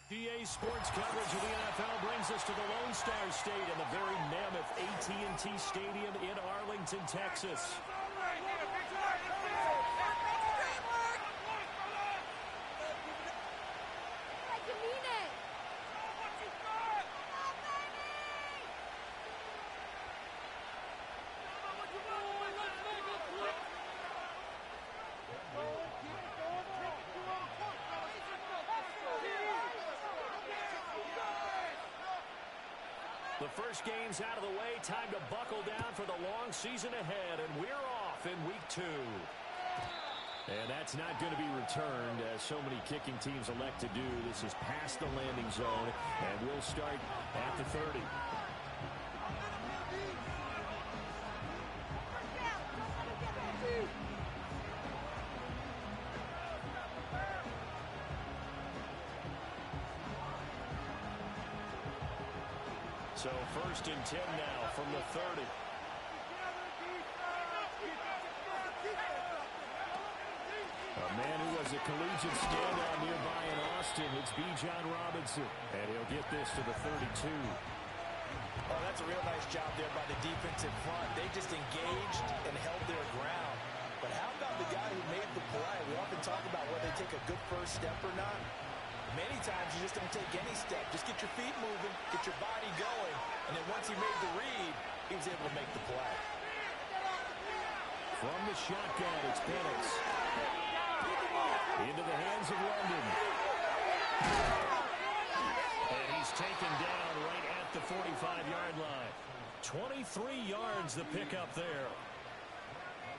DA Sports coverage of the NFL brings us to the Lone Star State and the very mammoth AT&T Stadium in Arlington, Texas. The first game's out of the way. Time to buckle down for the long season ahead, and we're off in week 2. And that's not going to be returned, as so many kicking teams elect to do. This is past the landing zone, and we'll start at the 30. So first and 10 now from the 30. A man who was a collegiate standout nearby in Austin. It's B. John Robinson. And he'll get this to the 32. Oh, that's a real nice job there by the defensive front. They just engaged and held their ground. But how about the guy who made the play? We often talk about whether they take a good first step or not. Many times you just don't take any step. Just get your feet moving, get your body going. And then once he made the read, he was able to make the play. From the shotgun, it's Penix. Into the hands of London. And he's taken down right at the 45-yard line. 23 yards the pickup there.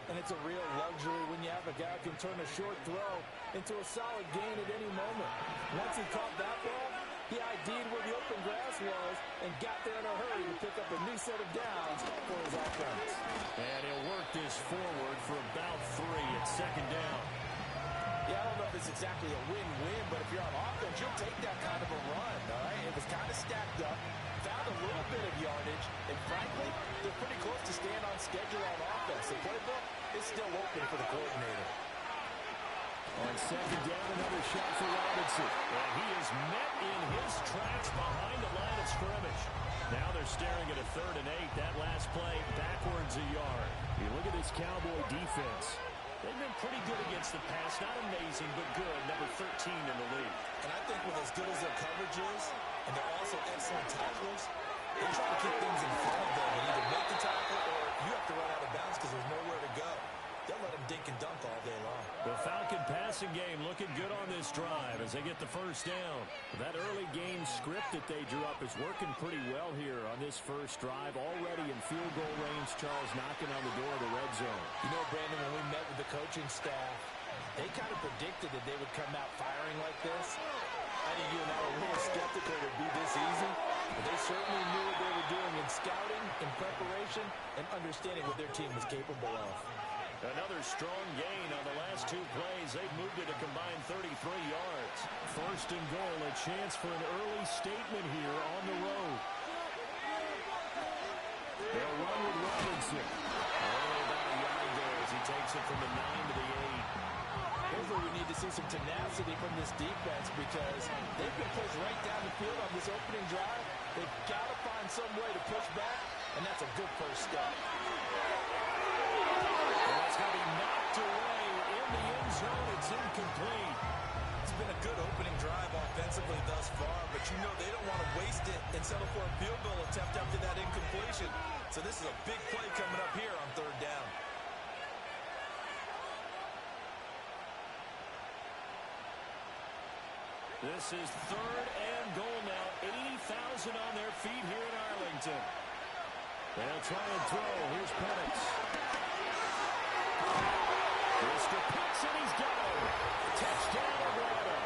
And it's a real luxury when you have a guy who can turn a short throw into a solid gain at any moment. Once he caught that ball, he ID'd where the open grass was and got there in a hurry to pick up a new set of downs for his offense. And he'll work this forward for about 3 at second down. Yeah, I don't know if it's exactly a win-win, but if you're on offense, you'll take that kind of a run, all right? It was kind of stacked up, found a little bit of yardage, and frankly, they're pretty close to staying on schedule on offense. The playbook is still open for the coordinator. On second down, another shot for Robinson. And he is met in his tracks behind the line of scrimmage. Now they're staring at a 3rd and 8. That last play, backwards a yard. You look at this Cowboy defense. They've been pretty good against the pass. Not amazing, but good. Number 13 in the league. And I think with as good as their coverage is, and they're also excellent tacklers, they try to keep things in front of them and either make the tackle or you have to run out of bounds because there's nowhere to go. They'll let them dink and dunk all day long. The Falcon passing game looking good on this drive as they get the first down. That early game script that they drew up is working pretty well here on this first drive. Already in field goal range, Charles knocking on the door of the red zone. You know, Brandon, when we met with the coaching staff, they kind of predicted that they would come out firing like this. I think you and I were a little skeptical it would be this easy, but they certainly knew what they were doing in scouting, in preparation, and understanding what their team was capable of. Another strong gain on the last 2 plays. They've moved it a combined 33 yards. First and goal, a chance for an early statement here on the road. They'll run with Robinson. Only about a yard there as he takes it from the 9 to the 8. Here's where we need to see some tenacity from this defense because they've been pushed right down the field on this opening drive. They've got to find some way to push back, and that's a good first step. That's going to be knocked away in the end zone. It's incomplete. It's been a good opening drive offensively thus far, but you know they don't want to waste it and settle for a field goal attempt after that incompletion. So this is a big play coming up here on 3rd down. This is 3rd and goal now. 80,000 on their feet here in Arlington. They'll try and throw. Here's Penix. Mr. Pitts, and he's got him. Touchdown, Atlanta.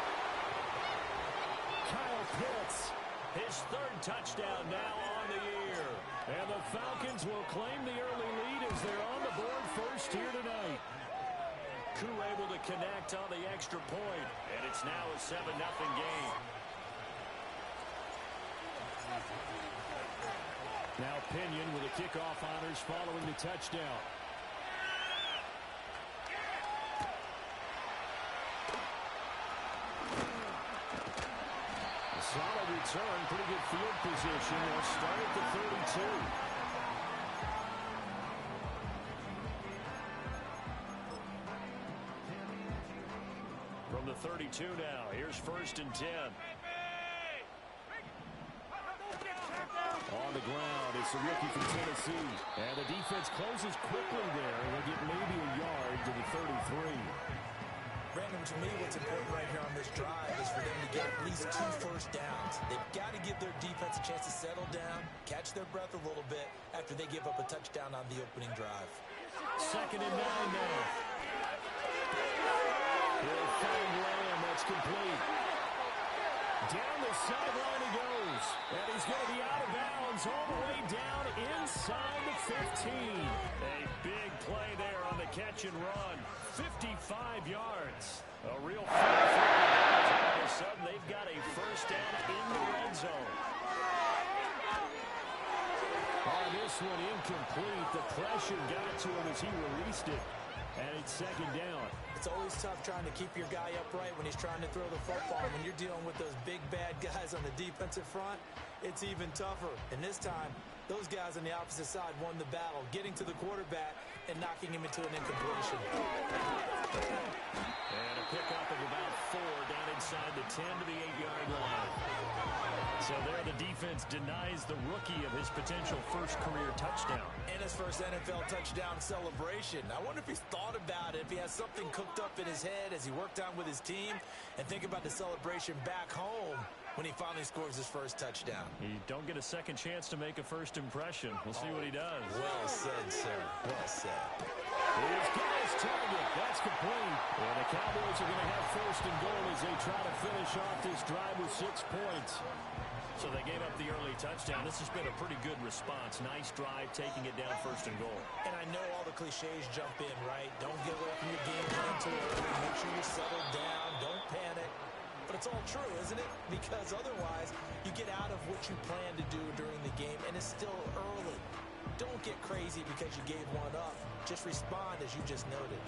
Kyle Pitts, his 3rd touchdown now on the year. And the Falcons will claim the early lead as they're on the board first here tonight. Koo able to connect on the extra point, and it's now a 7-0 game. Now Pinion with the kickoff honors following the touchdown. return. Pretty good field position. They'll start at the 32. From the 32 now, here's 1st and 10. On the ground, it's the rookie from Tennessee. And the defense closes quickly there. They'll get maybe a yard to the 33. Brandon, to me, what's important right here on this drive is for them to get at least 2 first downs. They've got to give their defense a chance to settle down, catch their breath a little bit after they give up a touchdown on the opening drive. 2nd and 9 now. He'll find Lamb. That's complete. Down the sideline he goes. And he's going to be out of bounds all the way down inside the 15. A big play there on the catch and run. 55 yards. A real fight. All of a sudden, they've got a first down in the red zone. On this one, incomplete. The pressure got to him as he released it. And it's 2nd down. It's always tough trying to keep your guy upright when he's trying to throw the football. When you're dealing with those big, bad guys on the defensive front, it's even tougher. And this time, those guys on the opposite side won the battle, getting to the quarterback and knocking him into an incompletion. And a pickup of about 4 down inside the 10 to the 8-yard line. So there the defense denies the rookie of his potential first career touchdown. And his first NFL touchdown celebration. I wonder if he's thought about it, if he has something cooked up in his head as he worked on with his team, and think about the celebration back home when he finally scores his first touchdown. You don't get a second chance to make a first impression. We'll see what he does. Well said, sir. Well said. Here's Gall's target. That's complete. And the Cowboys are going to have 1st and goal as they try to finish off this drive with 6 points. So they gave up the early touchdown. This has been a pretty good response. Nice drive, taking it down 1st and goal. And I know all the cliches jump in, right? Don't get away from your game plan too early. Make sure you're settled down. Don't panic. But it's all true, isn't it? Because otherwise, you get out of what you plan to do during the game, and it's still early. Don't get crazy because you gave one up. Just respond as you just noted.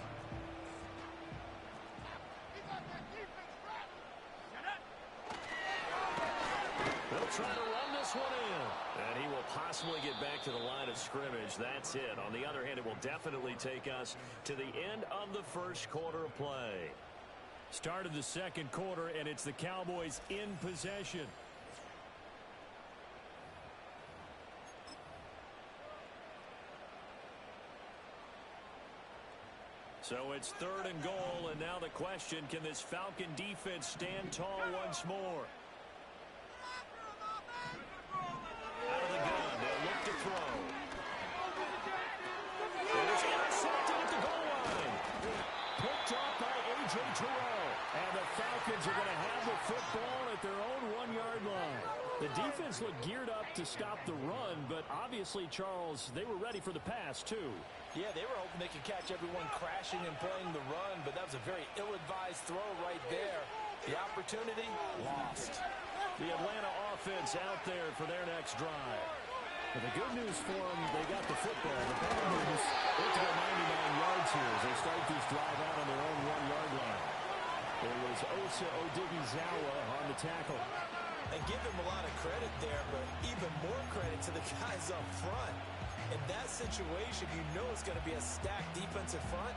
They'll try to run this one in. And he will possibly get back to the line of scrimmage. That's it. On the other hand, it will definitely take us to the end of the 1st quarter of play. Start of the 2nd quarter, and it's the Cowboys in possession. So it's 3rd and goal, and now the question, can this Falcon defense stand tall once more? Out of the gun, they'll look to throw. And it's intercepted at the goal line. Picked up by A.J. Terrell. And the Falcons are going to have the football at their own 1-yard line. The defense looked geared up to stop the run, but obviously, Charles, they were ready for the pass, too. Yeah, they were hoping they could catch everyone crashing and playing the run, but that was a very ill-advised throw right there. The opportunity, lost. The Atlanta offense out there for their next drive. But the good news for them, they got the football. The bad news, they have to go 99 yards here as they start this drive out on their own 1-yard line. There was Osa Odighizuwa on the tackle. And give him a lot of credit there, but even more credit to the guys up front. In that situation, you know it's going to be a stacked defensive front.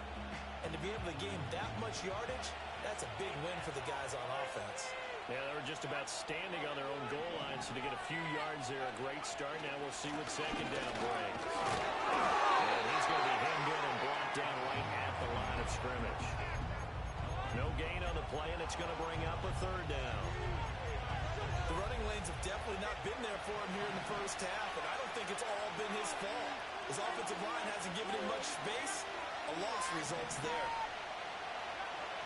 And to be able to gain that much yardage, that's a big win for the guys on offense. Yeah, they were just about standing on their own goal line, so to get a few yards there, a great start. Now we'll see what 2nd down brings. And he's going to be hemmed in and brought down right at the line of scrimmage. No gain on the play, and it's going to bring up a 3rd down. The running lanes have definitely not been there for him here in the first half, and I don't think it's all been his fault. His offensive line hasn't given him much space. A loss results there.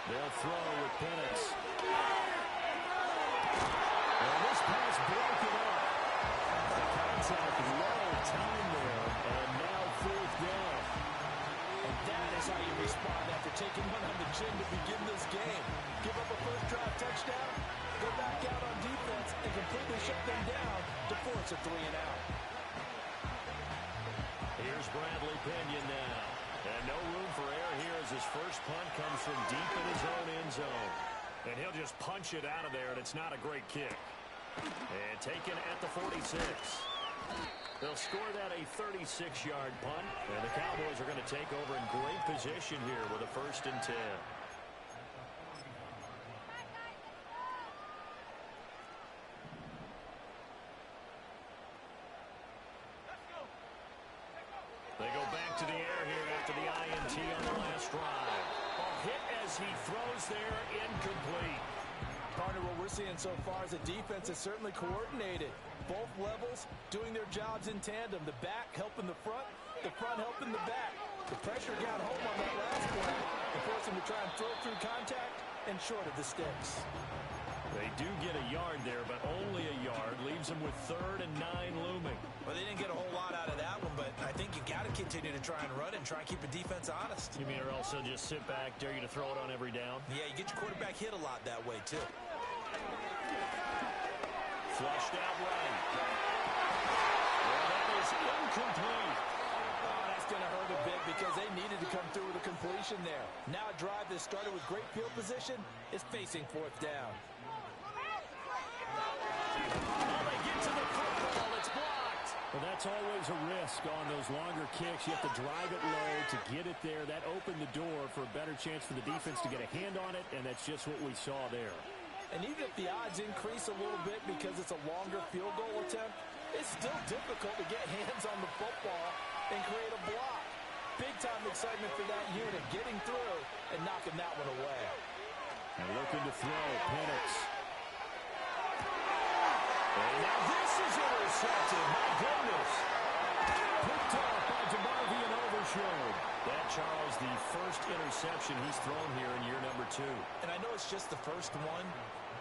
They'll throw with Penix. And this pass broken up. The contact low time there, and now 4th down. And that is how you respond after taking one on the chin to begin this game. Give up a first drive touchdown, go back out on defense, and completely shut them down to force a 3-and-out. Here's Bradley Pinion now. And no room for error here as his first punt comes from deep in his own end zone. And he'll just punch it out of there, and it's not a great kick. And taken at the 46. They'll score that a 36-yard punt. And the Cowboys are going to take over in great position here with a 1st and 10. They go back to the air here after the INT on the last drive. A hit as he throws there, incomplete. Partner, what we're seeing so far is the defense is certainly coordinated. Both levels doing their jobs in tandem. The back helping the front helping the back. The pressure got home on that last play and forced him to try and throw through contact and short of the sticks. They do get a yard there, but only a yard. Leaves them with 3rd and 9 looming. Well, they didn't get a whole lot out of that one, but I think you got to continue to try and run and try and keep the defense honest. You mean or else they'll just sit back, dare you to throw it on every down? Yeah, you get your quarterback hit a lot that way, too. Flushed out right. Well, that is incomplete. Oh, that's going to hurt a bit because they needed to come through with a completion there. Now a drive that started with great field position is facing 4th down. Oh, they get to the football. It's blocked. Well, that's always a risk on those longer kicks. You have to drive it low to get it there. That opened the door for a better chance for the defense to get a hand on it, and that's just what we saw there. And even if the odds increase a little bit because it's a longer field goal attempt, it's still difficult to get hands on the football and create a block. Big-time excitement for that unit, getting through and knocking that one away. And looking to throw, Penix. And now this is intercepted. My goodness. Picked off by DeMarvin and Overshowed. That, Charles, the first interception he's thrown here in year number 2. And I know it's just the first one,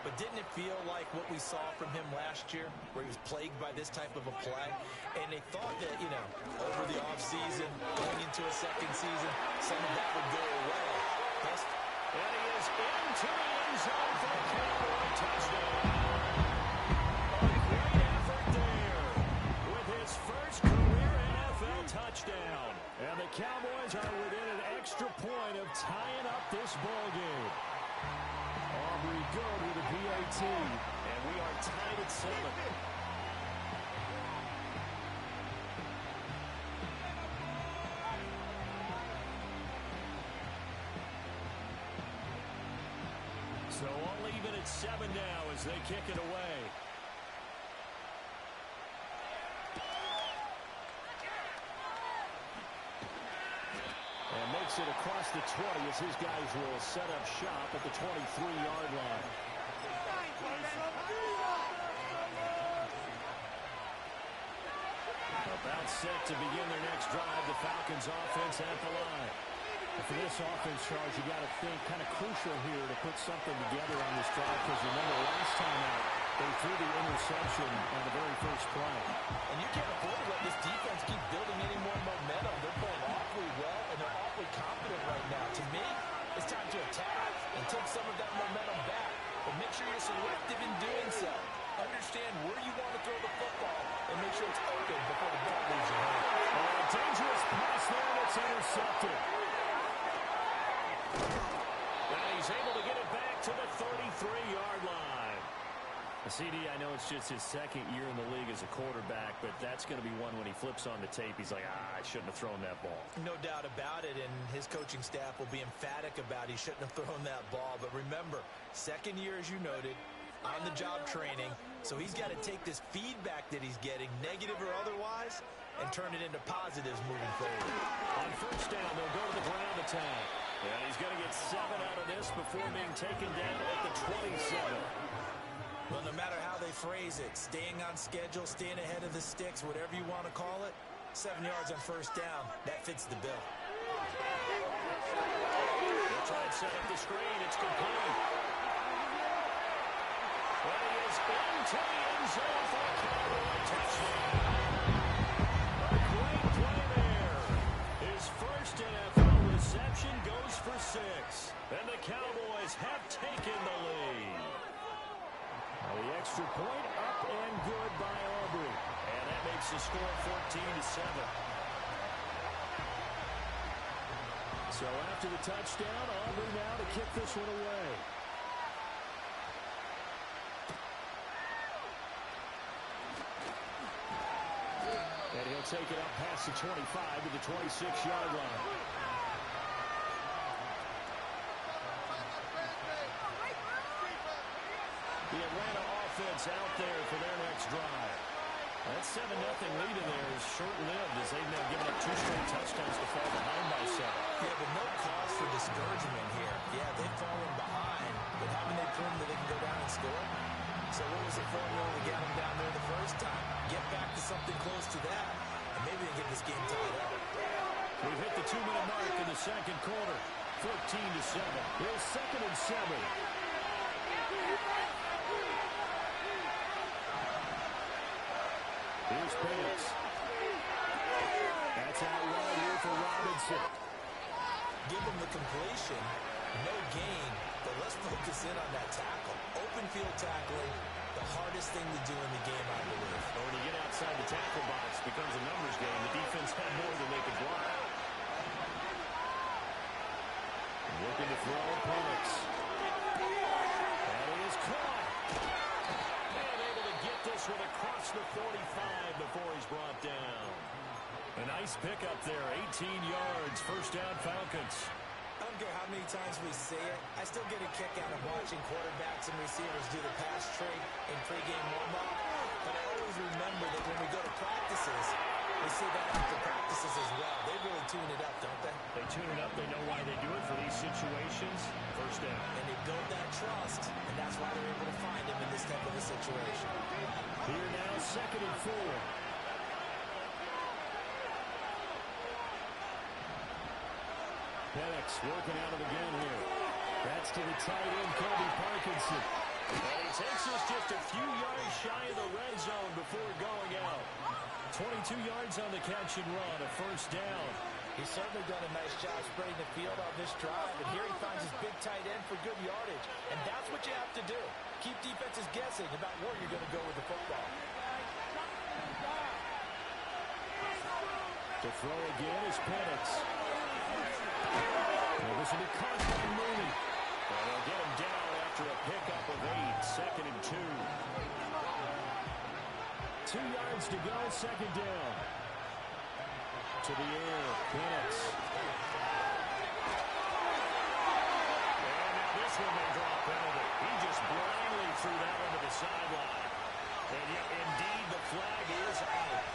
but didn't it feel like what we saw from him last year, where he was plagued by this type of a play? And they thought that, over the offseason, going into a second season, some of that would go away. And he is into the end zone for a Cowboy touchdown. A great effort there with his first career NFL touchdown. And the Cowboys are within an extra point of tying up this ball game. Aubrey good with a PAT, and we are tied at 7. So all even at 7 now as they kick it away. And makes it across the 20 as his guys will set up shop at the 23-yard line. About set to begin their next drive, the Falcons offense at the line. And for this offense, Charles, you got to think kind of crucial here to put something together on this drive because remember last time out, they threw the interception on the very first play. And you can't afford to let this defense keep building any more momentum. They're playing awfully well, and they're awfully confident right now. To me, it's time to attack and take some of that momentum back. But make sure you're selective in doing so. Understand where you want to throw the football and make sure it's open before the ball leaves your hand. Oh, a dangerous pass there that's intercepted. And he's able to get it back to the 33-yard line. CD, I know it's just his second year in the league as a quarterback, but that's going to be one when he flips on the tape. He's like, I shouldn't have thrown that ball. No doubt about it, and his coaching staff will be emphatic about he shouldn't have thrown that ball. But remember, second year, as you noted, on-the-job training, so he's got to take this feedback that he's getting, negative or otherwise, and turn it into positives moving forward. On first down, they'll go to the ground attack. And he's going to get 7 out of this before being taken down at the 27. Well, no matter how they phrase it, staying on schedule, staying ahead of the sticks, whatever you want to call it, 7 yards on first down, that fits the bill. They'll try and set up the screen. It's complete. Well, he is into the end zone for a Cowboy touchdown. A great play there. His first NFL reception goes for 6. And the Cowboys have taken the lead. Now the extra point up and good by Aubrey. And that makes the score 14-7. So after the touchdown, Aubrey now to kick this one away. take it up past the 25 to the 26-yard line. The Atlanta offense out there for their next drive. That 7-0 lead in there is short-lived as they've now given up 2 straight touchdowns to fall behind by 7. Yeah, but no cause for discouragement here. Yeah, they've fallen behind, but haven't they proven that they can go down and score? So what was the formula to get them down there the first time? Get back to something close to that, and maybe they get this game tied up. We've hit the 2-minute mark in the second quarter. 14-7. Here's 2nd and 7. Here's Penix. That's out wide here for Robinson. Give him the completion, no gain, but let's focus in on that tackle. Open field tackling, the hardest thing to do in the game, I believe. Or when you get outside the tackle box, it becomes a numbers game. The defense had more than they could block. Looking to throw Penix. And he is caught. And able to get this one across the 45 before he's brought down. A nice pickup there, 18 yards, first down Falcons. I don't care how many times we say it, I still get a kick out of watching quarterbacks and receivers do the pass trade in pregame warm-up. But I always remember that when we go to practices, we see that after practices as well. They really tune it up, don't they? They tune it up. They know why they do it for these situations. First down. And they build that trust, and that's why they're able to find him in this type of a situation. Here now, 2nd and 4. Penix working out of the gun here. That's to the tight end, Kobe Parkinson. And he takes us just a few yards shy of the red zone before going out. 22 yards on the catch and run, a first down. He's certainly done a nice job spreading the field on this drive, and here he finds his big tight end for good yardage. And that's what you have to do. Keep defenses guessing about where you're going to go with the football. To throw again is Penix. Well, this will be caught by Mooney. And they'll get him down after a pickup of 8, 2nd and 2. 2 yards to go, 2nd down. To the air, Penix. And now this one may draw a penalty. He just blindly threw that one to the sideline. And yet, indeed, the flag is out.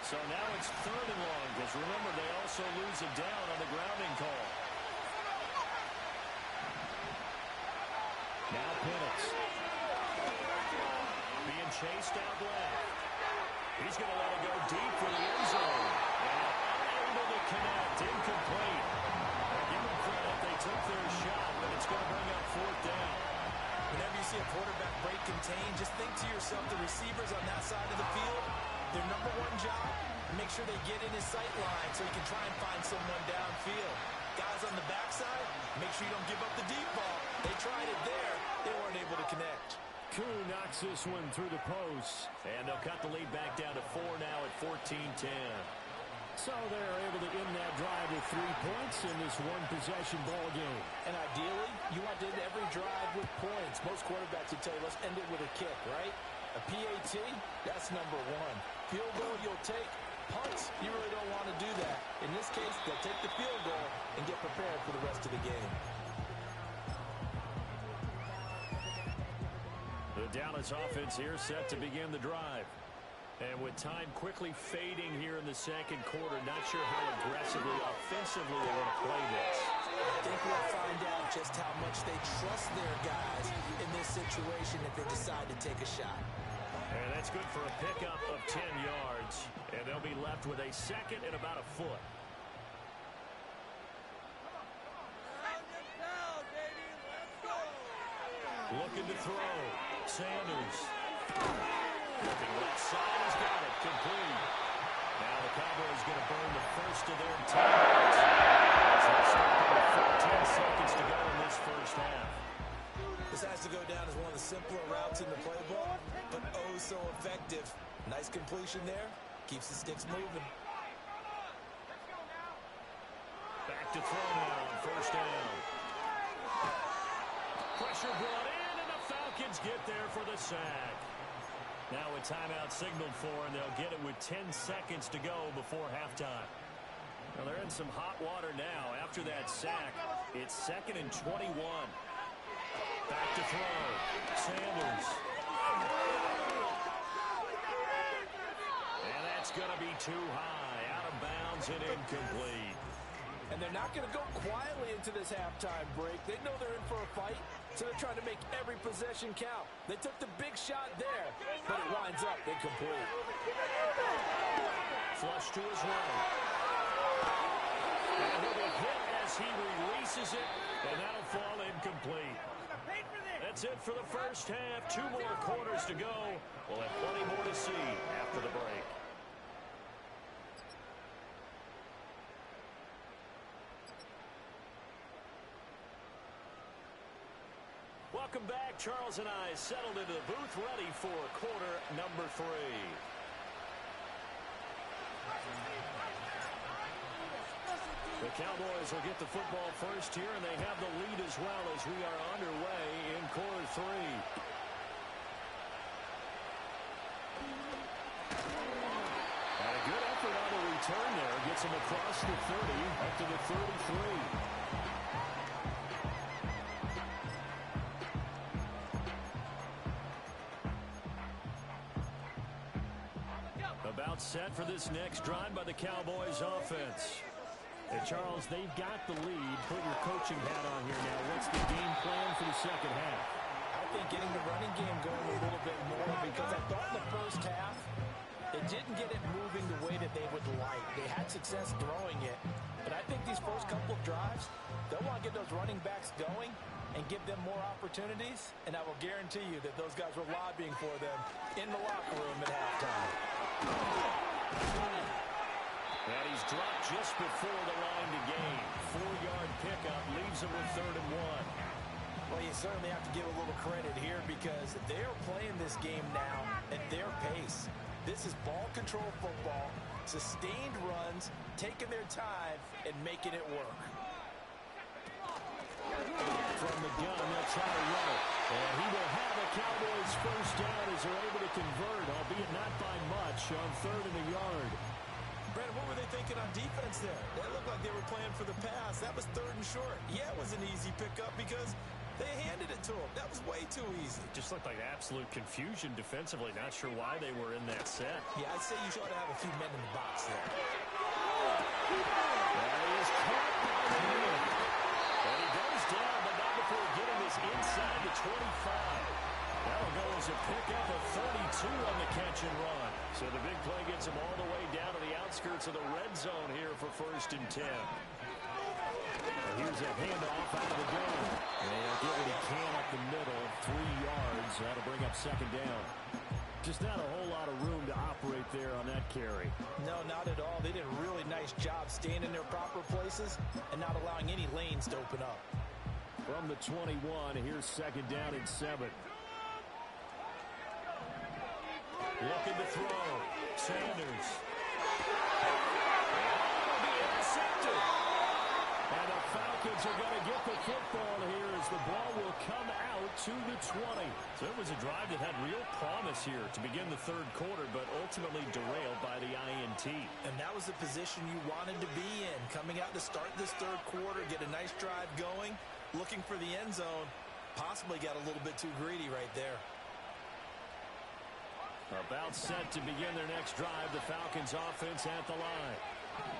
So now it's 3rd and long, because remember, they also lose it down on the grounding call. Now Penix. Being chased out left. He's going to let it go deep for the end zone. And unable to connect, incomplete. Now give them credit, they took their shot, but it's going to bring up 4th down. Whenever you see a quarterback break contain, just think to yourself, the receivers on that side of the field, their number one job, make sure they get in his sight line so he can try and find someone downfield. Guys on the backside, make sure you don't give up the deep ball. They tried it there. They weren't able to connect. Koo knocks this one through the post. And they'll cut the lead back down to 4 now at 14-10. So they're able to end that drive with 3 points in this one-possession ball game. And ideally, you want to end every drive with points. Most quarterbacks would tell you, let's end it with a kick, right? A PAT, that's number 1. Field goal you'll take. Punts, you really don't want to do that. In this case, they'll take the field goal and get prepared for the rest of the game. The Dallas offense here set to begin the drive. And with time quickly fading here in the second quarter, not sure how aggressively, offensively they want to play this. I think we'll find out just how much they trust their guys in this situation if they decide to take a shot. And that's good for a pickup of 10 yards. And they'll be left with a 2nd and about a foot. Looking to throw. Sanders. Looking left side. He's got it. Complete. Now the Cowboys going to burn the first of their times. As they start with 14 seconds to go in this first half. This has to go down as one of the simpler routes in the playbook, but oh so effective. Nice completion there. Keeps the sticks moving. Back to throw now on first down. Pressure brought in, and the Falcons get there for the sack. Now a timeout signaled for, and they'll get it with 10 seconds to go before halftime. Now they're in some hot water now. After that sack, it's 2nd and 21. Back to throw. Sanders. And that's going to be too high. Out of bounds and incomplete. And they're not going to go quietly into this halftime break. They know they're in for a fight, so they're trying to make every possession count. They took the big shot there, but it winds up incomplete. Flush to his right. And he'll be hit as he releases it, and that'll fall incomplete. That's it for the first half. 2 more quarters to go. We'll have plenty more to see after the break. Welcome back. Charles and I settled into the booth, ready for quarter number 3. The Cowboys will get the football first here, and they have the lead as well as we are underway in quarter 3. And a good effort on the return there. Gets him across the 30, up to the 33. About set for this next drive by the Cowboys offense. And Charles, they've got the lead. Put your coaching hat on here now. What's the game plan for the second half? I think getting the running game going a little bit more, because I thought in the first half they didn't get it moving the way that they would like. They had success throwing it, but I think these first couple of drives, they'll want to get those running backs going and give them more opportunities, and I will guarantee you that those guys were lobbying for them in the locker room at halftime. And he's dropped just before the line to gain. 4-yard pickup leaves him with 3rd and 1. Well, you certainly have to give a little credit here, because they're playing this game now at their pace. This is ball control football, sustained runs, taking their time and making it work. From the gun, they'll try to run it. And he will have a Cowboys first down as they're able to convert, albeit not by much, on 3rd and a yard. Brandon, what were they thinking on defense there? They looked like they were playing for the pass. That was 3rd and short. Yeah, it was an easy pickup because they handed it to him. That was way too easy. Just looked like absolute confusion defensively. Not sure why they were in that set. Yeah, I'd say you should have a few men in the box there. That is caught by the end. And he goes down, but not before getting this inside the 25. That'll go as a pickup of 32 on the catch and run. So the big play gets him all the way down to the outskirts of the red zone here for 1st and 10. And here's a handoff out of the gun. And he'll get what he can up the middle, 3 yards. That'll bring up 2nd down. Just not a whole lot of room to operate there on that carry. No, not at all. They did a really nice job staying in their proper places and not allowing any lanes to open up. From the 21, here's 2nd down and 7. Looking to throw. Sanders. Will be intercepted. And the Falcons are going to get the football here as the ball will come out to the 20. So it was a drive that had real promise here to begin the 3rd quarter, but ultimately derailed by the INT. And that was the position you wanted to be in. Coming out to start this 3rd quarter, get a nice drive going, looking for the end zone. Possibly got a little bit too greedy right there. About set to begin their next drive, the Falcons offense at the line.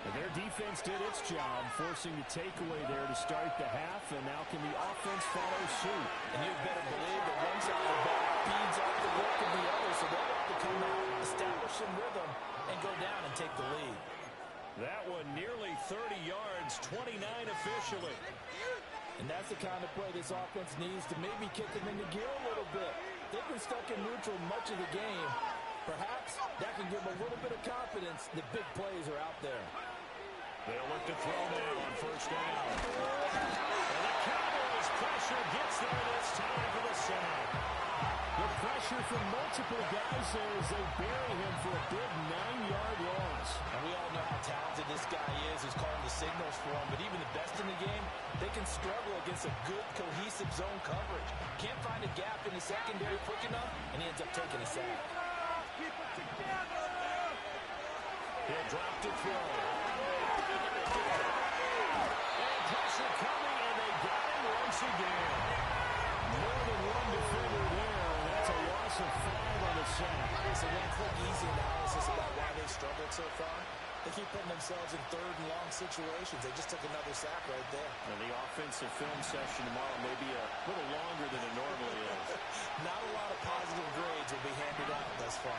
And their defense did its job, forcing the takeaway there to start the half, and now can the offense follow suit? And you better believe that one side of the ball feeds off the work of the other, so they'll have to come out, establish some rhythm, and go down and take the lead. That one nearly 30 yards, 29 officially. And that's the kind of play this offense needs to maybe kick them into gear a little bit. They've been stuck in neutral much of the game. Perhaps that can give them a little bit of confidence that big plays are out there. They'll look to throw now on 1st down. And the Cowboys pressure gets there this time for the sack. The pressure from multiple guys there as they bury him for a big 9-yard loss. And we all know how talented this guy is. He's calling the signals for him. But even the best in the game, they can can struggle against a good, cohesive zone coverage. Can't find a gap in the secondary quick enough, and he ends up taking a sack. Keep it together! He'll drop to throw. And pressure coming, and they got him once again. More than one defender there, and that's a loss of 5 on the sack. So one quick, easy analysis about why they struggled so far. They keep putting themselves in third and long situations. They just took another sack right there. And the offensive film session tomorrow may be a little longer than it normally is. Not a lot of positive grades will be handed out thus far.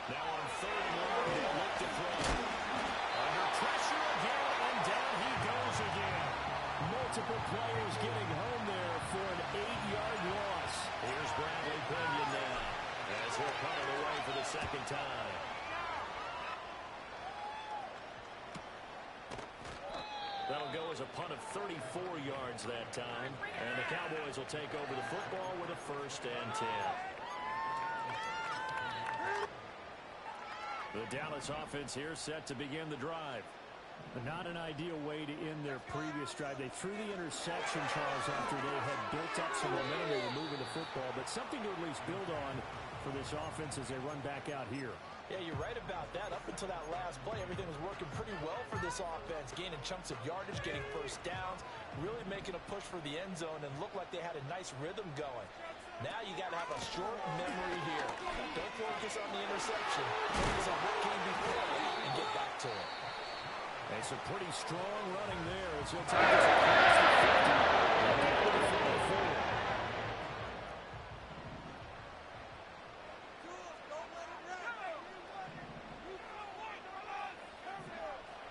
Now on third and long, they look to throw. Under pressure again, and down he goes again. Multiple players getting home there for an 8-yard loss. Here's Bradley Pinion now, as he'll punt it away for the second time. That'll go as a punt of 34 yards that time. And the Cowboys will take over the football with a 1st and 10. The Dallas offense here set to begin the drive. But not an ideal way to end their previous drive. They threw the interception, Charles, after they had built up some momentum. They were moving the football, but something to at least build on for this offense as they run back out here. Yeah, you're right about that. Up until that last play, everything was working pretty well for this offense, gaining chunks of yardage, getting first downs, really making a push for the end zone, and looked like they had a nice rhythm going. Now you got to have a short memory here. Don't focus on the interception. Focus on what came before and get back to it. And some pretty strong running there as he'll take us across the 50 and down to the 44.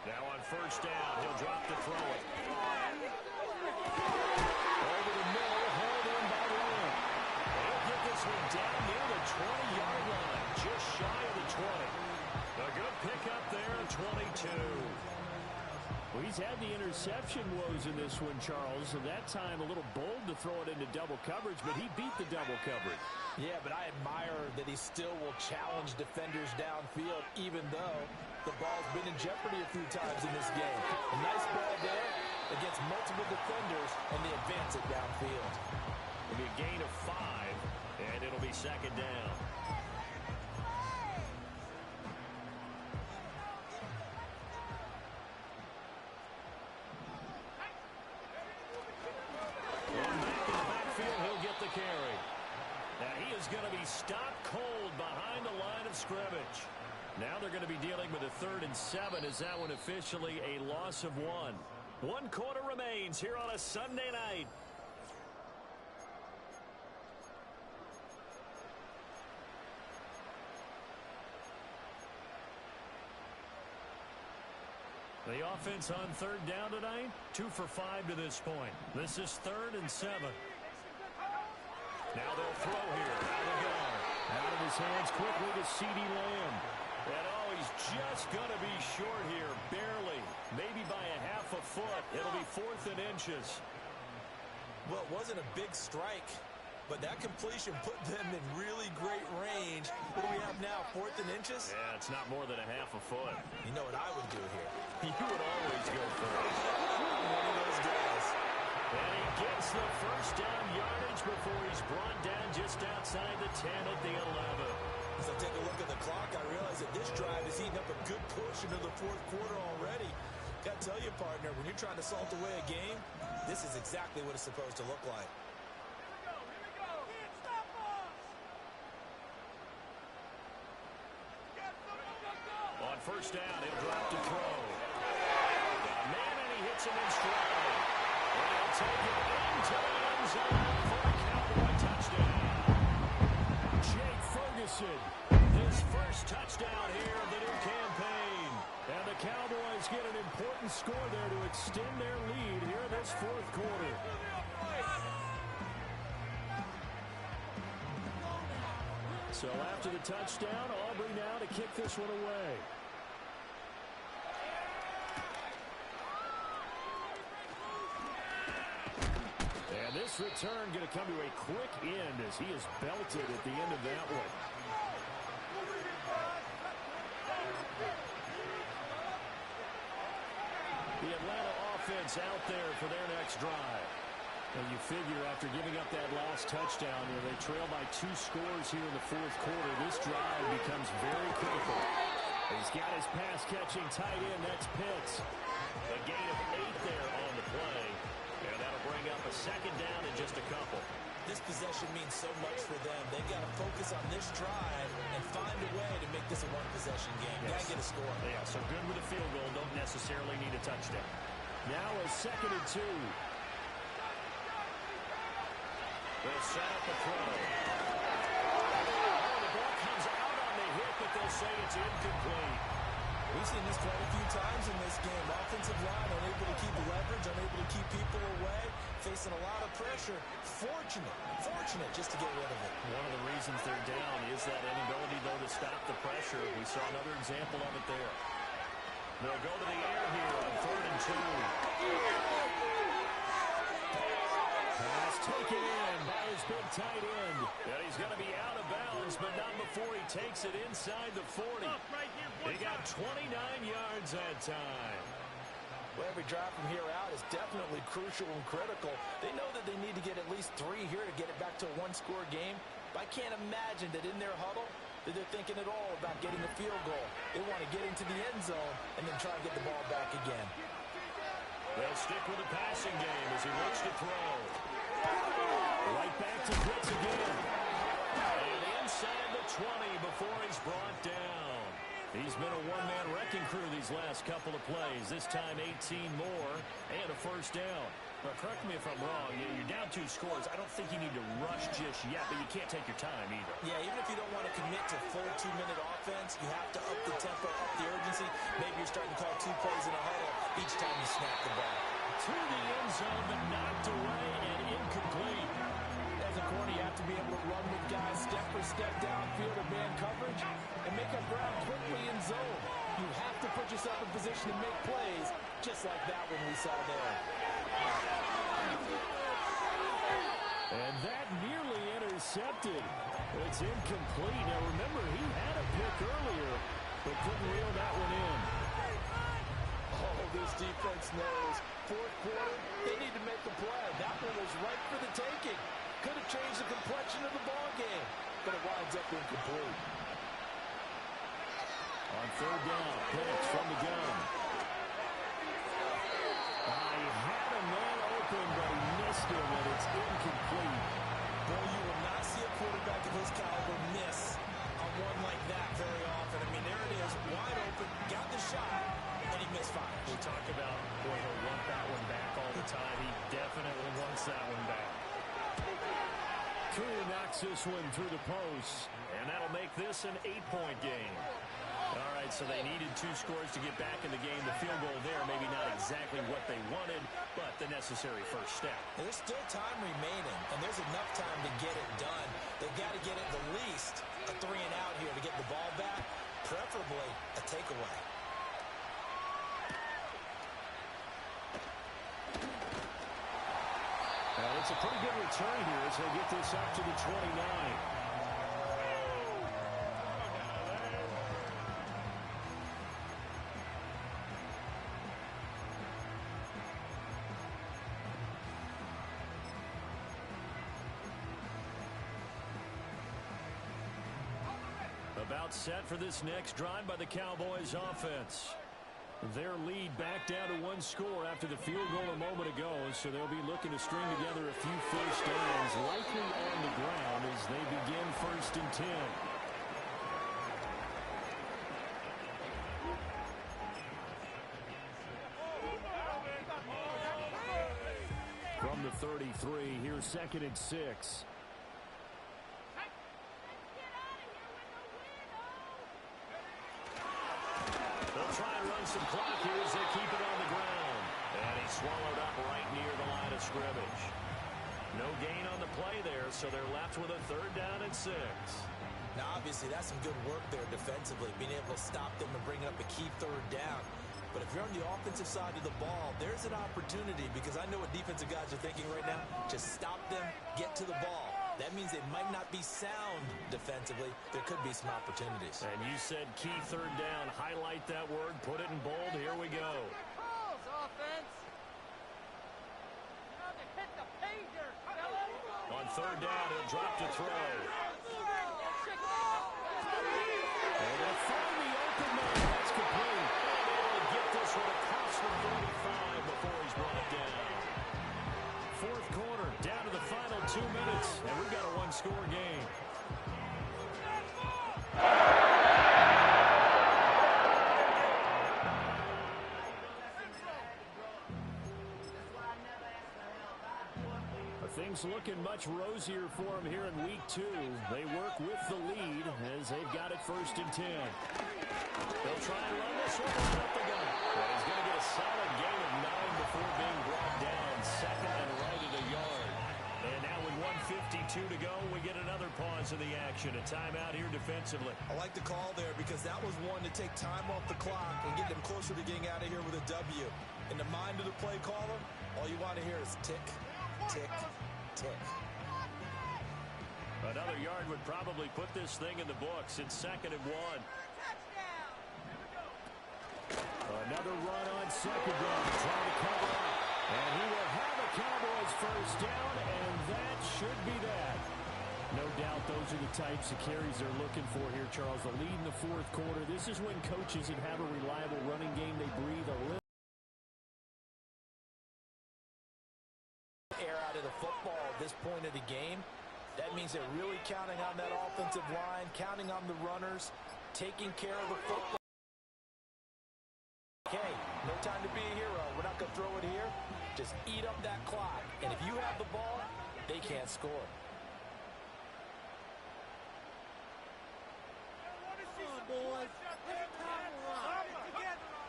Now on first down, he'll drop to throw it. Over the middle, held in by Lamb. He'll get this one down near the 20-yard line, just shy of the 20. A good pickup there, 22. Well, he's had the interception woes in this one, Charles. And that time a little bold to throw it into double coverage, but he beat the double coverage. Yeah, but I admire that he still will challenge defenders downfield, even though the ball's been in jeopardy a few times in this game. A nice ball there against multiple defenders, and they advance it downfield. It'll be a gain of 5, and it'll be second down. Now he is going to be stopped cold behind the line of scrimmage. Now they're going to be dealing with a 3rd and 7 as that one officially a loss of 1. 1 quarter remains here on a Sunday night. The offense on 3rd down tonight, 2 for 5 to this point. This is 3rd and 7. Now they'll throw here. Out of his hands quickly to CeeDee Lamb. And oh, he's just going to be short here, barely. Maybe by a half a foot. It'll be 4th and inches. Well, it wasn't a big strike, but that completion put them in really great range. What do we have now, 4th and inches? Yeah, it's not more than a half a foot. You know what I would do here? You would always go for it. One of those guys. And he gets the first down yardage before he's brought down just outside the 10 at the 11. As I take a look at the clock, I realize that this drive is eating up a good portion of the 4th quarter already. Got to tell you, partner, when you're trying to salt away a game, this is exactly what it's supposed to look like. On first down, he'll drop to throw. Got a man, and he hits him in stride. And he'll take it into the end zone for a Cowboy touchdown. Jake Ferguson, his first touchdown here of the new campaign. And the Cowboys get an important score there to extend their lead here in this 4th quarter. So after the touchdown, Aubrey now to kick this one away. And this return going to come to a quick end as he is belted at the end of that one. The Atlanta offense offense out there for their next drive. And you figure after giving up that last touchdown, they trail by 2 scores here in the fourth quarter. This drive becomes very critical. He's got his pass-catching tight end. That's Pitts. A gain of 8 there on the play. And that'll bring up a second down in just a couple. This possession means so much for them. They've got to focus on this drive and find a way to make this a one-possession game. Yes. Got to get a score. Yeah, so good with a field goal. Don't necessarily need a touchdown. Now a 2nd and 2. They'll set up a throw. Oh, the ball comes out on the hit, but they'll say it's incomplete. We've seen this quite a few times in this game. Offensive line unable to keep leverage, unable to keep people away, facing a lot of pressure. Fortunate just to get rid of it. One of the reasons they're down is that inability, though, to stop the pressure. We saw another example of it there. They'll go to the air here on 3rd and 2. Pass taken in by his big tight end. And he's going to be out of bounds, but not before he takes it inside the 40. He got 29 yards that time. Well, every drive from here out is definitely crucial and critical. They know that they need to get at least 3 here to get it back to a one-score game. But I can't imagine that in their huddle that they're thinking at all about getting a field goal. They want to get into the end zone and then try to get the ball back again. They'll stick with the passing game as he looks to throw. Right back to Pitts again. And inside the 20 before he's brought down. He's been a one-man wrecking crew these last couple of plays. This time 18 more and a first down. Now, correct me if I'm wrong. You're down 2 scores. I don't think you need to rush just yet, but you can't take your time either. Yeah, even if you don't want to commit to full 2-minute offense, you have to up the tempo, up the urgency. Maybe you're starting to call 2 plays in a huddle each time you snap the ball. To the end zone, but knocked away and incomplete. As a corner, you have to be able to run with guys step for step downfield of man coverage and make up ground quickly in zone. You have to put yourself in position to make plays, just like that one we saw there. And that nearly intercepted. It's incomplete. Now, remember, he had a pick earlier, but couldn't reel that one in. Oh, this defense knows. Fourth quarter, they need to make a play. That one was right for the taking. Could have changed the complexion of the ball game, but it winds up incomplete. On 3rd down, Pitts from the gun. He had a man open, but he missed him, and it's incomplete. Boy, you will not see a quarterback of his caliber miss on one like that very often. I mean, there it is, wide open, got the shot, and he misfires. We talk about, boy, he'll want that one back all the time. He definitely wants that one back. Crew knocks this one through the post, and that'll make this an 8-point game. All right, so they needed 2 scores to get back in the game. The field goal there, maybe not exactly what they wanted, but the necessary first step. There's still time remaining, and there's enough time to get it done. They've got to get at the least a 3 and out here to get the ball back, preferably a takeaway. It's a pretty good return here as they get this up to the 29. About set for this next drive by the Cowboys offense. Their lead back down to 1 score after the field goal a moment ago, so they'll be looking to string together a few first downs, likely on the ground as they begin 1st and 10. From the 33, here's 2nd and 6. They'll try and run some clock here as they keep it on the ground. And he's swallowed up right near the line of scrimmage. No gain on the play there, so they're left with a 3rd down and 6. Now, obviously, that's some good work there defensively, being able to stop them and bring up a key 3rd down. But if you're on the offensive side of the ball, there's an opportunity, because I know what defensive guys are thinking right now. Just stop them, get to the ball. That means they might not be sound defensively. There could be some opportunities. And you said key 3rd down. Highlight that word. Put it in bold. Here we go. On third down, he'll drop to throw. And they'll find the open man. That's complete. And able to get this one across the 35 before he's brought down. Fourth quarter, down to the final 2 minutes, and we've got a one-score game. Things looking much rosier for him here in week 2. They work with the lead as they've got it 1st and 10. They'll try and run this one right up the gut. Well, he's going to get a solid gain of 9 before being brought down. Second and right at a yard. And now with 1:52 to go, we get another pause in the action. A timeout here defensively. I like the call there because that was one to take time off the clock and get them closer to getting out of here with a W. In the mind of the play caller, all you want to hear is tick, tick, tick. Another yard would probably put this thing in the books. It's 2nd and 1. Another run on 2nd down, trying to cover up. And he will have a Cowboys 1st down, and that should be that. No doubt those are the types of carries they're looking for here, Charles. The lead in the 4th quarter. This is when coaches that have a reliable running game, they breathe a little air out of the football at this point of the game. That means they're really counting on that offensive line, counting on the runners, taking care of the football. Okay, no time to be a hero. We're not going to throw it here. Just eat up that clock. And if you have the ball, they can't score.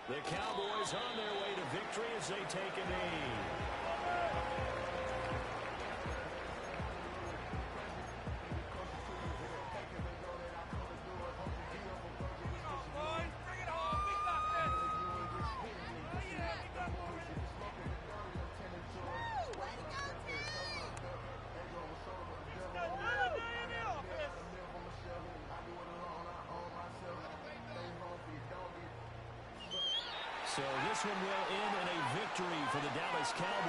The Cowboys on their way to victory as they take a knee. So this one will end in a victory for the Dallas Cowboys.